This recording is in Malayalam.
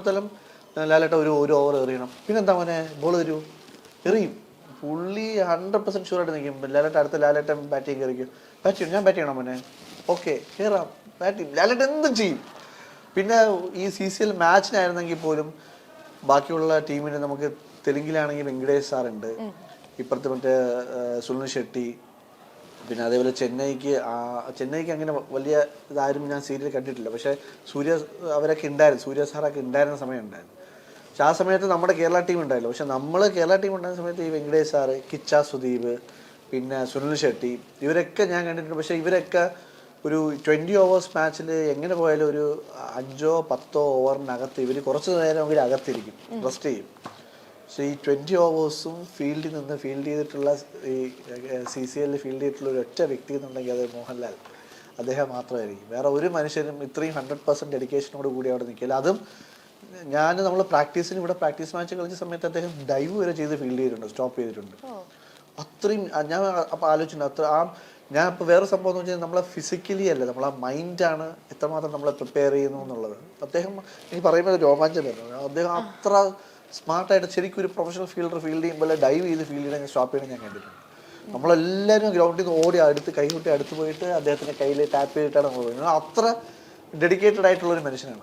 കാണുമ്പോഴത്തേലും ലാലേട്ട ഒരു ഓവർ എറിയണം, പിന്നെന്താ മോനെ ബോൾ തരൂ, എറിയും. പുള്ളി 100% ഷുവറായിട്ട് നിൽക്കും. ലാലേട്ടൻ ബാറ്റ് ചെയ്യാൻ കയറിക്കും, ബാറ്റ് ചെയ്യും, ഞാൻ ബാറ്റ് ചെയ്യണം മോനെ, ഓക്കെ കയറാം, ബാറ്റ് ചെയ്യും, ലാലേട്ടൻ എന്തും ചെയ്യും. പിന്നെ ഈ CCL മാച്ചിനായിരുന്നെങ്കിൽ പോലും ബാക്കിയുള്ള ടീമിന് നമുക്ക് തെലുങ്കിലാണെങ്കിൽ വെങ്കടേഷ് സാറുണ്ട്, ഇപ്പുറത്ത് മറ്റേ സുനിൽ ഷെട്ടി, പിന്നെ അതേപോലെ ചെന്നൈക്ക് അങ്ങനെ വലിയ ഇതാരും ഞാൻ സീരിയൽ കണ്ടിട്ടില്ല. പക്ഷേ അവരൊക്കെ ഉണ്ടായിരുന്നു, സൂര്യ സാറൊക്കെ ഉണ്ടായിരുന്ന സമയം ഉണ്ടായിരുന്നു. പക്ഷെ ആ സമയത്ത് നമ്മുടെ കേരള ടീം ഉണ്ടായല്ലോ. പക്ഷെ നമ്മൾ കേരള ടീം ഉണ്ടായിരുന്ന സമയത്ത് ഈ വെങ്കടേഷ് സാറ്, കിച്ച സുദീപ്, പിന്നെ സുനിൽ ഷെട്ടി, ഇവരൊക്കെ ഞാൻ കണ്ടിട്ടുണ്ട്. പക്ഷേ ഇവരൊക്കെ ഒരു 20 ഓവേഴ്സ് മാച്ചിൽ എങ്ങനെ പോയാലും ഒരു 5-10 ഓവറിനകത്ത് ഇവർ കുറച്ച് നേരം അവർ അകത്തിരിക്കും, റെസ്റ്റ് ചെയ്യും. പക്ഷേ ഈ 20 ഓവേഴ്സും ഫീൽഡിൽ നിന്ന് ഫീൽഡ് ചെയ്തിട്ടുള്ള ഈ CCL ഫീൽഡ് ചെയ്തിട്ടുള്ള ഒരു ഒറ്റ വ്യക്തി എന്നുണ്ടെങ്കിൽ അത് മോഹൻലാൽ, അദ്ദേഹം മാത്രമായിരിക്കും. വേറെ ഒരു മനുഷ്യരും ഇത്രയും 100% ഡെഡിക്കേഷനോട് കൂടി അവിടെ നിൽക്കില്ല. അതും നമ്മൾ ഇവിടെ പ്രാക്ടീസ് മാച്ച് കളിച്ച സമയത്ത് അദ്ദേഹം ഡൈവ് വരെ ചെയ്ത് ഫീൽഡ് ചെയ്തിട്ടുണ്ട്, സ്റ്റോപ്പ് ചെയ്തിട്ടുണ്ട്. അത്രയും ഞാൻ അപ്പോൾ ആലോചിച്ചിട്ടുണ്ട്. ഞാൻ ഇപ്പോൾ വേറെ സംഭവം എന്ന് വെച്ചാൽ നമ്മളെ ഫിസിക്കലി അല്ല, നമ്മളെ മൈൻഡാണ് എത്രമാത്രം നമ്മളെ പ്രിപ്പയർ ചെയ്യുന്നു എന്നുള്ളത്. അദ്ദേഹം എനിക്ക് പറയുമ്പോൾ രോമാഞ്ചം വരുന്നു. അദ്ദേഹം അത്ര സ്മാർട്ടായിട്ട് ശരിക്കും ഒരു പ്രൊഫഷണൽ ഫീൽഡർ ഫീൽഡ് ചെയ്യുമ്പോൾ ഡൈവ് ചെയ്ത് ഫീൽഡ് ചെയ്യണമെങ്കിൽ സ്റ്റോപ്പ് ചെയ്യണം ഞാൻ കണ്ടിട്ടുണ്ട്. നമ്മളെല്ലാവരും ഗ്രൗണ്ടിൽ നിന്ന് ഓടി കൈകൊട്ടി അടുത്ത് പോയിട്ട് അദ്ദേഹത്തിൻ്റെ കയ്യിൽ ടാപ്പ് ചെയ്തിട്ടാണ് നമ്മൾ പോകുന്നത്. അത്ര ഡെഡിക്കേറ്റഡ് ആയിട്ടുള്ളൊരു മനുഷ്യനാണ്.